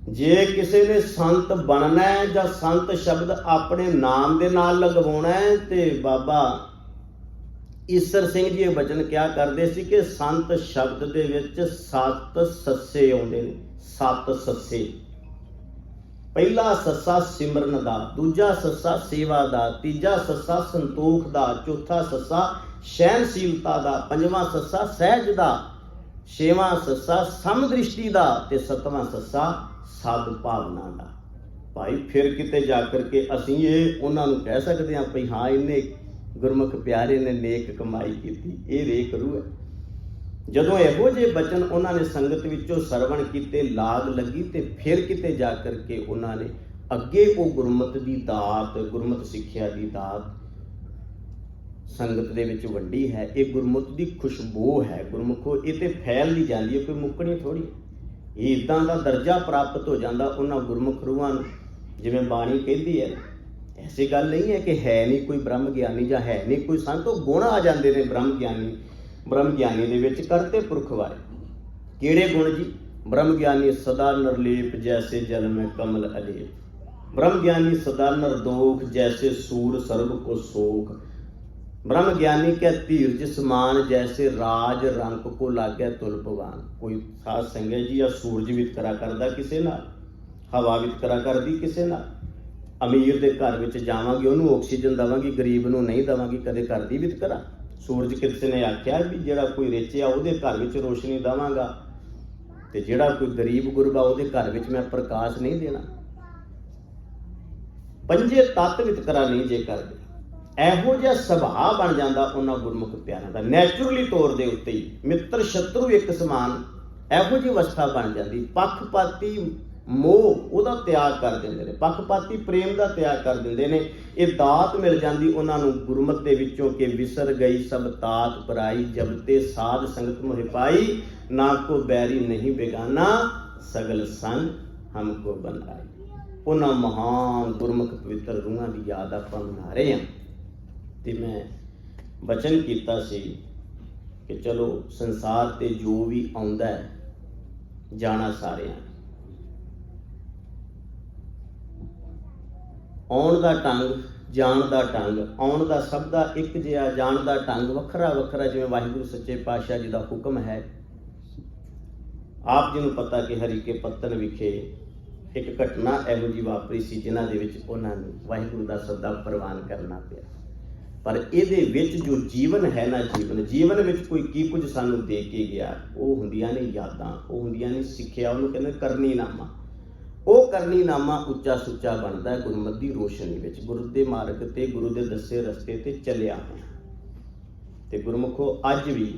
ਜੇ ਕਿਸੇ ਨੇ ਸੰਤ ਬਣਨਾ ਹੈ ਜਾਂ ਸੰਤ ਸ਼ਬਦ ਆਪਣੇ ਨਾਮ ਦੇ ਨਾਲ ਲਗਵਾਉਣਾ ਹੈ, ਤੇ ਬਾਬਾ ਈਸਰ ਸਿੰਘ ਜੀ ਇਹ ਬਚਨ ਕਿਹਾ ਕਰਦੇ ਸੀ ਕਿ ਸੰਤ ਸ਼ਬਦ ਦੇ ਵਿੱਚ 7 ਸੱਸੇ ਆਉਂਦੇ ਨੇ। 7 ਸੱਸੇ। ਪਹਿਲਾ ਸੱਸਾ ਸਿਮਰਨ ਦਾ, ਦੂਜਾ ਸੱਸਾ ਸੇਵਾ ਦਾ, ਤੀਜਾ ਸੱਸਾ ਸੰਤੋਖ ਦਾ, ਚੌਥਾ ਸੱਸਾ ਸਹਿਨਸ਼ੀਲਤਾ ਦਾ, ਪੰਜਵਾਂ ਸੱਸਾ ਸਹਿਜ ਦਾ, ਛੇਵਾਂ ਸੱਸਾ ਸਮਦ੍ਰਿਸ਼ਟੀ ਦਾ ਤੇ ਸੱਤਵਾਂ ਸੱਸਾ ਸਦ ਭਾਵਨਾ ਦਾ। ਭਾਈ ਫਿਰ ਕਿਤੇ ਜਾ ਕਰਕੇ ਅਸੀਂ ਇਹ ਉਹਨਾਂ ਨੂੰ ਕਹਿ ਸਕਦੇ ਹਾਂ ਭਈ ਹਾਂ ਇਹਨੇ ਗੁਰਮੁਖ ਪਿਆਰੇ ਨੇ ਨੇਕ ਕਮਾਈ ਕੀਤੀ। ਇਹ ਰੇਖ ਰੂਹ ਹੈ। ਜਦੋਂ ਇਹੋ ਜਿਹੇ ਬਚਨ ਉਹਨਾਂ ਨੇ ਸੰਗਤ ਵਿੱਚੋਂ ਸਰਵਣ ਕੀਤੇ, ਲਾਗ ਲੱਗੀ, ਤੇ ਫਿਰ ਕਿਤੇ ਜਾ ਕਰਕੇ ਉਹਨਾਂ ਨੇ ਅੱਗੇ ਉਹ ਗੁਰਮਤਿ ਦੀ ਦਾਤ, ਗੁਰਮਤਿ ਸਿੱਖਿਆ ਦੀ ਦਾਤ ਸੰਗਤ ਦੇ ਵਿੱਚ ਵੰਡੀ ਹੈ। ਇਹ ਗੁਰਮਤਿ ਦੀ ਖੁਸ਼ਬੂ ਹੈ। ਗੁਰਮੁਖੋ ਇਹ ਤੇ ਫੈਲਦੀ ਜਾਂਦੀ ਹੈ, ਕੋਈ ਮੁੱਕਣੀ ਥੋੜੀ। ਇਹ ਇੱਦਾਂ ਦਾ ਦਰਜਾ ਪ੍ਰਾਪਤ ਹੋ ਜਾਂਦਾ ਉਹਨਾਂ ਗੁਰਮੁਖ ਰੂਹਾਂ ਨੂੰ, ਜਿਵੇਂ ਬਾਣੀ ਕਹਿੰਦੀ ਹੈ। ਐਸੀ ਗੱਲ ਨਹੀਂ ਹੈ ਕਿ ਹੈ ਨਹੀਂ ਕੋਈ ਬ੍ਰਹਮ ਗਿਆਨੀ ਜਾਂ ਹੈ ਨਹੀਂ ਕੋਈ ਸੰਤ। ਉਹ ਗੁਣ ਆ ਜਾਂਦੇ ਨੇ ਬ੍ਰਹਮ ਗਿਆਨੀ ਦੇ ਵਿੱਚ। ਕਰਤੇ ਪੁਰਖ ਵਾਲੇ ਕਿਹੜੇ ਗੁਣ ਜੀ? ਬ੍ਰਹਮ ਗਿਆਨੀ ਸਦਾ ਨਿਰਲੇਪ ਜੈਸੇ ਜਲ ਮੈਂ ਕਮਲ ਅਲੇਪ। ਬ੍ਰਹਮ ਗਿਆਨੀ ਸਦਾ ਨਿਰਦੋਖ ਜੈਸੇ ਸੂਰ ਸਰਬ ਕੋ ਸੋਖ। ब्रह्म ज्ञानी क्या धीरज समान जैसे राज रंक को लाग्या तुलपवान। कोई साध संगत जी या सूरज वितकरा करदा किसे नाल, हवा वितकरा करदी किसे नाल। अमीर दे घर विच जावांगे उहनूं ऑक्सीजन देवांगी, गरीब नूं नहीं देवांगी, कदे करदी वितकरा। सूरज किसे ने आख्या भी जिहड़ा कोई रिचिया उहदे घर विच रोशनी देवांगा ते जिहड़ा कोई गरीब गुरबा उहदे घर विच मैं प्रकाश नहीं देना। पंजे तत्त वितकरा नहीं जे करदे। ਇਹੋ ਜਿਹਾ ਸੁਭਾਅ ਬਣ ਜਾਂਦਾ ਉਹਨਾਂ ਗੁਰਮੁਖ ਪਿਆਰਿਆਂ ਦਾ, ਨੈਚੁਰਲੀ ਤੌਰ ਦੇ ਉੱਤੇ ਹੀ। ਮਿੱਤਰ ਸ਼ਤਰੂ ਇੱਕ ਸਮਾਨ, ਇਹੋ ਜਿਹੀ ਅਵਸਥਾ ਬਣ ਜਾਂਦੀ। ਪੱਖਪਾਤੀ ਮੋਹ ਉਹਦਾ ਤਿਆਗ ਕਰ ਦਿੰਦੇ ਨੇ, ਪੱਖਪਾਤੀ ਪ੍ਰੇਮ ਦਾ ਤਿਆਗ ਕਰ ਦਿੰਦੇ ਨੇ। ਇਹ ਦਾਤ ਮਿਲ ਜਾਂਦੀ ਉਹਨਾਂ ਨੂੰ ਗੁਰਮਤਿ ਦੇ ਵਿੱਚੋਂ ਕਿ ਵਿਸਰ ਗਈ ਸਭ ਤਾਤ ਪਰਾਈ, ਜਬ ਤੇ ਸਾਧ ਸੰਗਤ ਮੋਹਿ ਪਾਈ, ਨਾ ਕੋ ਬੈਰੀ ਨਹੀਂ ਬੇਗਾਨਾ, ਸਗਲ ਸੰਗ ਹਮਕੋ ਬਨਾਈ। ਉਹਨਾਂ ਮਹਾਨ ਗੁਰਮੁਖ ਪਵਿੱਤਰ ਰੂਹਾਂ ਦੀ ਯਾਦ ਆਪਾਂ ਮਨਾ ਰਹੇ ਹਾਂ। ਤੇ ਮੈਂ ਬਚਨ ਕੀਤਾ ਸੀ ਕਿ ਚਲੋ ਸੰਸਾਰ ਤੇ ਜੋ ਵੀ ਆਉਂਦਾ ਹੈ ਜਾਣਾ ਸਾਰਿਆਂ। ਆਉਣ ਦਾ ਢੰਗ, ਜਾਣ ਦਾ ਢੰਗ, ਆਉਣ ਦਾ ਸਭ ਦਾ ਇੱਕ ਜਿਹਾ, ਜਾਣ ਦਾ ਢੰਗ ਵੱਖਰਾ ਵੱਖਰਾ, ਜਿਵੇਂ ਵਾਹਿਗੁਰੂ ਸੱਚੇ ਪਾਤਸ਼ਾਹ ਜੀ ਦਾ ਹੁਕਮ ਹੈ। ਆਪ ਜੀ ਨੂੰ ਪਤਾ ਕਿ ਹਰੀਕੇ ਪੱਤਨ ਵਿਖੇ ਇੱਕ ਘਟਨਾ ਇਹੋ ਜਿਹੀ ਵਾਪਰੀ ਸੀ ਜਿਨ੍ਹਾਂ ਦੇ ਵਿੱਚ ਉਹਨਾਂ ਨੂੰ ਵਾਹਿਗੁਰੂ ਦਾ ਸੱਦਾ ਪ੍ਰਵਾਨ ਕਰਨਾ ਪਿਆ। ਪਰ ਇਹਦੇ ਵਿੱਚ ਜੋ ਜੀਵਨ ਹੈ ਨਾ, ਜੀਵਨ ਵਿੱਚ ਕੋਈ ਕੀ ਕੁਝ ਸਾਨੂੰ ਦੇ ਕੇ ਗਿਆ, ਉਹ ਹੁੰਦੀਆਂ ਨੇ ਯਾਦਾਂ, ਉਹ ਹੁੰਦੀਆਂ ਨੇ ਸਿੱਖਿਆ। ਉਹਨੂੰ ਕਹਿੰਦੇ ਕਰਨੀਨਾਮਾ। ਉਹ ਕਰਨੀਨਾਮਾ ਉੱਚਾ ਸੁੱਚਾ ਬਣਦਾ ਹੈ ਗੁਰਮਤਿ ਦੀ ਰੋਸ਼ਨੀ ਵਿੱਚ, ਗੁਰੂ ਦੇ ਮਾਰਗ ਤੇ, ਗੁਰੂ ਦੇ ਦੱਸੇ ਰਸਤੇ ਤੇ ਚੱਲਿਆ ਹੋਇਆ। ਤੇ ਗੁਰਮੁਖੋ ਅੱਜ ਵੀ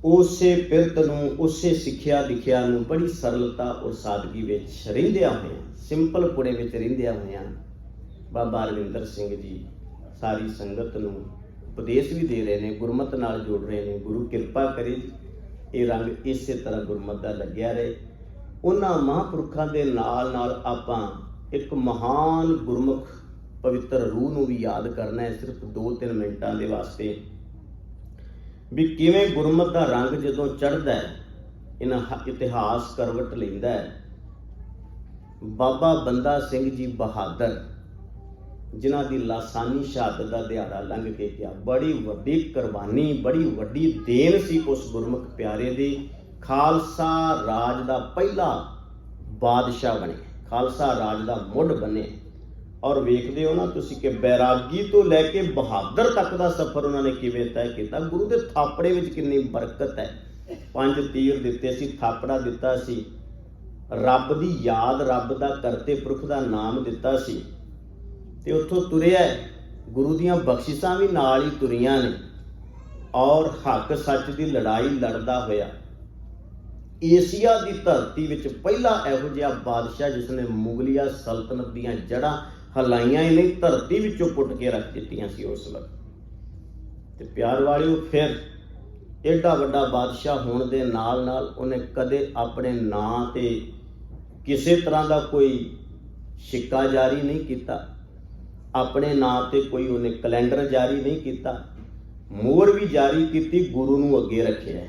ਉਸੇ ਪਿਰਤ ਨੂੰ, ਉਸੇ ਸਿੱਖਿਆ ਦਿਖਿਆ ਨੂੰ ਬੜੀ ਸਰਲਤਾ ਔਰ ਸਾਦਗੀ ਵਿੱਚ ਰਹਿੰਦਿਆਂ ਹੋਇਆਂ, ਸਿੰਪਲ ਪੁਣੇ ਵਿੱਚ ਰਹਿੰਦਿਆਂ ਹੋਇਆਂ ਬਾਬਾ ਰਵਿੰਦਰ ਸਿੰਘ ਜੀ ਸਾਰੀ ਸੰਗਤ ਨੂੰ ਉਪਦੇਸ਼ ਵੀ ਦੇ ਰਹੇ ਨੇ, ਗੁਰਮਤਿ ਨਾਲ ਜੋੜ ਰਹੇ ਨੇ। ਗੁਰੂ ਕਿਰਪਾ ਕਰੇ ਇਹ ਰੰਗ ਇਸੇ ਤਰ੍ਹਾਂ ਗੁਰਮਤਿ ਦਾ ਲੱਗਿਆ ਰਹੇ। ਉਹਨਾਂ ਮਹਾਂਪੁਰਖਾਂ ਦੇ ਨਾਲ ਨਾਲ ਆਪਾਂ ਇੱਕ ਮਹਾਨ ਗੁਰਮੁਖ ਪਵਿੱਤਰ ਰੂਹ ਨੂੰ ਵੀ ਯਾਦ ਕਰਨਾ ਹੈ, ਸਿਰਫ 2-3 ਮਿੰਟਾਂ ਦੇ ਵਾਸਤੇ, ਵੀ ਕਿਵੇਂ ਗੁਰਮਤਿ ਦਾ ਰੰਗ ਜਦੋਂ ਚੜ੍ਹਦਾ ਹੈ, ਇਹਨਾਂ ਇਤਿਹਾਸ ਕਰਵਟ ਲੈਂਦਾ ਹੈ। ਬਾਬਾ ਬੰਦਾ ਸਿੰਘ ਜੀ ਬਹਾਦਰ, ਜਿਨ੍ਹਾਂ ਦੀ ਲਾਸਾਨੀ ਸ਼ਹਾਦਤ ਦਾ ਦਿਹਾੜਾ ਲੰਘ ਕੇ ਗਿਆ, ਬੜੀ ਵੱਡੀ ਕੁਰਬਾਨੀ, ਬੜੀ ਵੱਡੀ ਦੇਣ ਸੀ ਉਸ ਗੁਰਮੁਖ ਪਿਆਰੇ ਦੀ। ਖਾਲਸਾ ਰਾਜ ਦਾ ਪਹਿਲਾ ਬਾਦਸ਼ਾਹ ਬਣੇ, ਖਾਲਸਾ ਰਾਜ ਦਾ ਮੁੱਢ ਬਣੇ। ਔਰ ਵੇਖਦੇ ਹੋ ਨਾ ਤੁਸੀਂ ਕਿ ਬੈਰਾਗੀ ਤੋਂ ਲੈ ਕੇ ਬਹਾਦਰ ਤੱਕ ਦਾ ਸਫ਼ਰ ਉਹਨਾਂ ਨੇ ਕਿਵੇਂ ਤੈਅ ਕੀਤਾ। ਗੁਰੂ ਦੇ ਥਾਪੜੇ ਵਿੱਚ ਕਿੰਨੀ ਬਰਕਤ ਹੈ। 5 ਤੀਰ ਦਿੱਤੇ ਸੀ, ਥਾਪੜਾ ਦਿੱਤਾ ਸੀ, ਰੱਬ ਦੀ ਯਾਦ, ਰੱਬ ਦਾ ਕਰਤੇ ਪੁਰਖ ਦਾ ਨਾਮ ਦਿੱਤਾ ਸੀ, ਤੇ ਉੱਥੋਂ ਤੁਰਿਆ। ਗੁਰੂ ਦੀਆਂ ਬਖਸ਼ਿਸ਼ਾਂ ਵੀ ਨਾਲ ਹੀ ਤੁਰੀਆਂ ਨੇ। ਔਰ ਹੱਕ ਸੱਚ ਦੀ ਲੜਾਈ ਲੜਦਾ ਹੋਇਆ ਏਸ਼ੀਆ ਦੀ ਧਰਤੀ ਵਿੱਚ ਪਹਿਲਾ ਇਹੋ ਜਿਹਾ ਬਾਦਸ਼ਾਹ ਜਿਸਨੇ ਮੁਗਲਿਆ ਸਲਤਨਤ ਦੀਆਂ ਜੜ੍ਹਾਂ ਹਿਲਾਈਆਂ ਹੀ ਨਹੀਂ, ਧਰਤੀ ਵਿੱਚੋਂ ਪੁੱਟ ਕੇ ਰੱਖ ਦਿੱਤੀਆਂ ਸੀ ਉਸ ਵਕਤ। ਤੇ ਪਿਆਰ ਵਾਲਿਓ, ਫਿਰ ਏਡਾ ਵੱਡਾ ਬਾਦਸ਼ਾਹ ਹੋਣ ਦੇ ਨਾਲ ਨਾਲ ਉਹਨੇ ਕਦੇ ਆਪਣੇ ਨਾਂ ਤੇ ਕਿਸੇ ਤਰ੍ਹਾਂ ਦਾ ਕੋਈ ਸਿੱਕਾ ਜਾਰੀ ਨਹੀਂ ਕੀਤਾ, ਆਪਣੇ ਨਾਂ ਤੇ ਕੋਈ ਉਹਨੇ ਕੈਲੰਡਰ ਜਾਰੀ ਨਹੀਂ ਕੀਤਾ। ਮੋਹਰ ਵੀ ਜਾਰੀ ਕੀਤੀ, ਗੁਰੂ ਨੂੰ ਅੱਗੇ ਰੱਖਿਆ।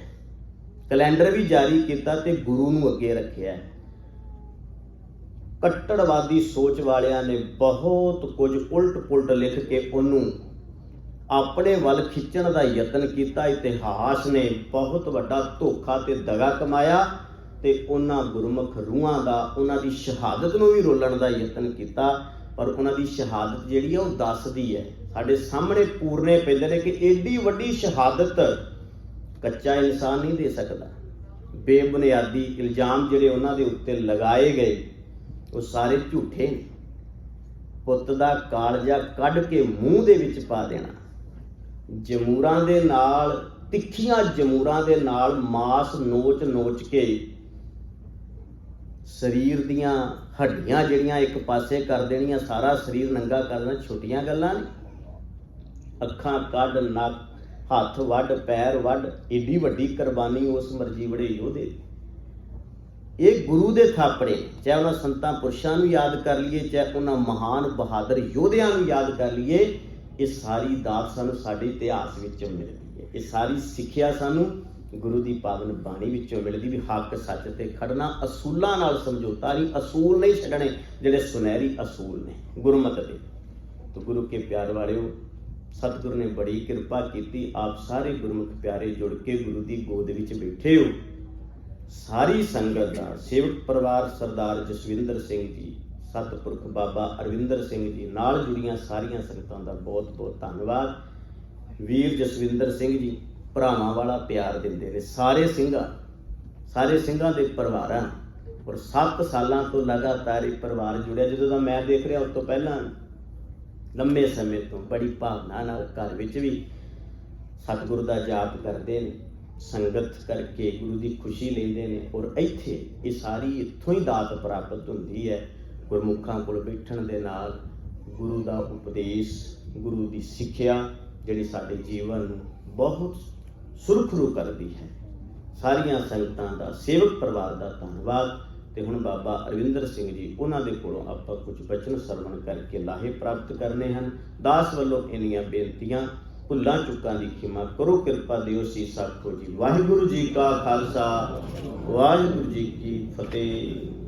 ਕੈਲੰਡਰ ਵੀ ਜਾਰੀ ਕੀਤਾ ਤੇ ਗੁਰੂ ਨੂੰ ਅੱਗੇ ਰੱਖਿਆ। ਕੱਟੜਵਾਦੀ ਸੋਚ ਵਾਲਿਆਂ ਨੇ ਬਹੁਤ ਕੁਝ ਉਲਟ ਪੁਲਟ ਲਿਖ ਕੇ ਉਹਨੂੰ ਆਪਣੇ ਵੱਲ ਖਿੱਚਣ ਦਾ ਯਤਨ ਕੀਤਾ। ਇਤਿਹਾਸ ਨੇ ਬਹੁਤ ਵੱਡਾ ਧੋਖਾ ਤੇ ਦਗਾ ਕਮਾਇਆ ਤੇ ਉਹਨਾਂ ਗੁਰਮੁਖ ਰੂਹਾਂ ਦਾ, ਉਹਨਾਂ ਦੀ ਸ਼ਹਾਦਤ ਨੂੰ ਵੀ ਰੋਲਣ ਦਾ ਯਤਨ ਕੀਤਾ। ਪਰ ਉਹਨਾਂ ਦੀ ਸ਼ਹਾਦਤ ਜਿਹੜੀ ਆ ਉਹ ਦੱਸਦੀ ਹੈ, ਸਾਡੇ ਸਾਹਮਣੇ ਪੂਰਨੇ ਪੈਂਦੇ ਨੇ ਕਿ ਏਡੀ ਵੱਡੀ ਸ਼ਹਾਦਤ ਕੱਚਾ ਇਨਸਾਨ ਨਹੀਂ ਦੇ ਸਕਦਾ। ਬੇਬੁਨਿਆਦੀ ਇਲਜ਼ਾਮ ਜਿਹੜੇ ਉਹਨਾਂ ਦੇ ਉੱਤੇ ਲਗਾਏ ਗਏ ਉਹ ਸਾਰੇ ਝੂਠੇ ਨੇ। ਪੁੱਤ ਦਾ ਕਾਲਜਾ ਕੱਢ ਕੇ ਮੂੰਹ ਦੇ ਵਿੱਚ ਪਾ ਦੇਣਾ, ਜਮੂਰਾਂ ਦੇ ਨਾਲ, ਤਿੱਖੀਆਂ ਜਮੂਰਾਂ ਦੇ ਨਾਲ ਮਾਸ ਨੋਚ ਨੋਚ ਕੇ ਸਰੀਰ ਦੀਆਂ ਹੱਡੀਆਂ ਜਿਹੜੀਆਂ ਇੱਕ ਪਾਸੇ ਕਰ ਦੇਣੀਆਂ, ਸਾਰਾ ਸਰੀਰ ਨੰਗਾ ਕਰ ਦੇਣਾ, ਛੋਟੀਆਂ ਗੱਲਾਂ ਨੇ। ਅੱਖਾਂ ਕੱਢ, ਨੱਕ, ਹੱਥ ਵੱਢ, ਪੈਰ ਵੱਢ, ਏਡੀ ਵੱਡੀ ਕੁਰਬਾਨੀ ਉਸ ਮਰਜੀ ਬੜੇ ਯੋਧੇ ਦੀ। ਇਹ ਗੁਰੂ ਦੇ ਥਾਪੜੇ, ਚਾਹੇ ਉਹਨਾਂ ਸੰਤਾਂ ਪੁਰਸ਼ਾਂ ਨੂੰ ਯਾਦ ਕਰ ਲਈਏ, ਚਾਹੇ ਉਹਨਾਂ ਮਹਾਨ ਬਹਾਦਰ ਯੋਧਿਆਂ ਨੂੰ ਯਾਦ ਕਰ ਲਈਏ, ਇਹ ਸਾਰੀ ਦਾਤ ਸਾਨੂੰ ਸਾਡੇ ਇਤਿਹਾਸ ਵਿੱਚੋਂ ਮਿਲਦੀ ਹੈ। ਇਹ ਸਾਰੀ ਸਿੱਖਿਆ ਸਾਨੂੰ ਗੁਰੂ ਦੀ ਪਾਵਨ ਬਾਣੀ ਵਿੱਚੋਂ ਮਿਲਦੀ ਵੀ ਹੱਕ ਸੱਚ ਤੇ ਖੜਨਾ, ਅਸੂਲਾਂ ਨਾਲ ਸਮਝੌਤਾ ਨਹੀਂ, ਅਸੂਲ ਨਹੀਂ ਛੱਡਣੇ ਜਿਹੜੇ ਸੁਨਹਿਰੀ ਅਸੂਲ ਨੇ ਗੁਰਮਤਿ ਦੇ। ਤਾਂ ਗੁਰੂ ਕੇ ਪਿਆਰ ਵਾਲਿਓ, ਸਤਿਗੁਰੂ ਨੇ ਬੜੀ ਕਿਰਪਾ ਕੀਤੀ, ਆਪ ਸਾਰੇ ਗੁਰਮੁਖ ਪਿਆਰੇ ਜੁੜ ਕੇ ਗੁਰੂ ਦੀ ਗੋਦ ਵਿੱਚ ਬੈਠੇ ਹੋ। ਸਾਰੀ ਸੰਗਤ ਦਾ, ਸੇਵਕ ਪਰਿਵਾਰ ਸਰਦਾਰ ਜਸਵਿੰਦਰ ਸਿੰਘ ਜੀ, ਸਤਿਪੁਰਖ ਬਾਬਾ ਅਰਵਿੰਦਰ ਸਿੰਘ ਜੀ ਨਾਲ ਜੁੜੀਆਂ ਸਾਰੀਆਂ ਸੰਗਤਾਂ ਦਾ ਬਹੁਤ ਬਹੁਤ ਧੰਨਵਾਦ। ਵੀਰ ਜਸਵਿੰਦਰ ਸਿੰਘ ਜੀ ਭਰਾਵਾਂ ਵਾਲਾ ਪਿਆਰ ਦਿੰਦੇ ਨੇ ਸਾਰੇ ਸਿੰਘਾਂ ਦੇ ਪਰਿਵਾਰਾਂ। ਔਰ 7 ਸਾਲਾਂ ਤੋਂ ਲਗਾਤਾਰ ਇਹ ਪਰਿਵਾਰ ਜੁੜਿਆ, ਜਦੋਂ ਦਾ ਮੈਂ ਦੇਖ ਰਿਹਾ ਉਸ ਤੋਂ ਪਹਿਲਾਂ ਲੰਮੇ ਸਮੇਂ ਤੋਂ ਬੜੀ ਭਾਵਨਾ ਨਾਲ ਘਰ ਵਿੱਚ ਵੀ ਸਤਿਗੁਰੂ ਦਾ ਜਾਪ ਕਰਦੇ ਨੇ, ਸੰਗਤ ਕਰਕੇ ਗੁਰੂ ਦੀ ਖੁਸ਼ੀ ਲੈਂਦੇ ਨੇ। ਔਰ ਇੱਥੇ ਇਹ ਸਾਰੀ ਇੱਥੋਂ ਹੀ ਦਾਤ ਪ੍ਰਾਪਤ ਹੁੰਦੀ ਹੈ, ਗੁਰਮੁਖਾਂ ਕੋਲ ਬੈਠਣ ਦੇ ਨਾਲ। ਗੁਰੂ ਦਾ ਉਪਦੇਸ਼, ਗੁਰੂ ਦੀ ਸਿੱਖਿਆ ਜਿਹੜੀ ਸਾਡੇ ਜੀਵਨ ਨੂੰ ਬਹੁਤ ਸੁਰਖਰੂ ਕਰਦੀ ਹੈ। ਸਾਰੀਆਂ ਸੰਗਤਾਂ ਦਾ, ਸੇਵਕ ਪਰਿਵਾਰ ਦਾ ਧੰਨਵਾਦ। ਤੇ ਹੁਣ ਬਾਬਾ ਅਰਵਿੰਦਰ ਸਿੰਘ ਜੀ, ਉਹਨਾਂ ਦੇ ਕੋਲੋਂ ਆਪਾਂ ਕੁਝ ਬਚਨ ਸਰਵਣ ਕਰਕੇ ਲਾਹੇ ਪ੍ਰਾਪਤ ਕਰਨੇ ਹਨ। ਦਾਸ ਵੱਲੋਂ ਇੰਨੀਆਂ ਬੇਨਤੀਆਂ, ਭੁੱਲਾਂ ਚੁੱਕਾਂ ਦੀ ਖਿਮਾ ਕਰੋ, ਕਿਰਪਾ ਦਿਓ, ਸੀਸ ਆਖੋ ਜੀ। ਵਾਹਿਗੁਰੂ ਜੀ ਕਾ ਖਾਲਸਾ, ਵਾਹਿਗੁਰੂ ਜੀ ਕੀ ਫਤਿਹ।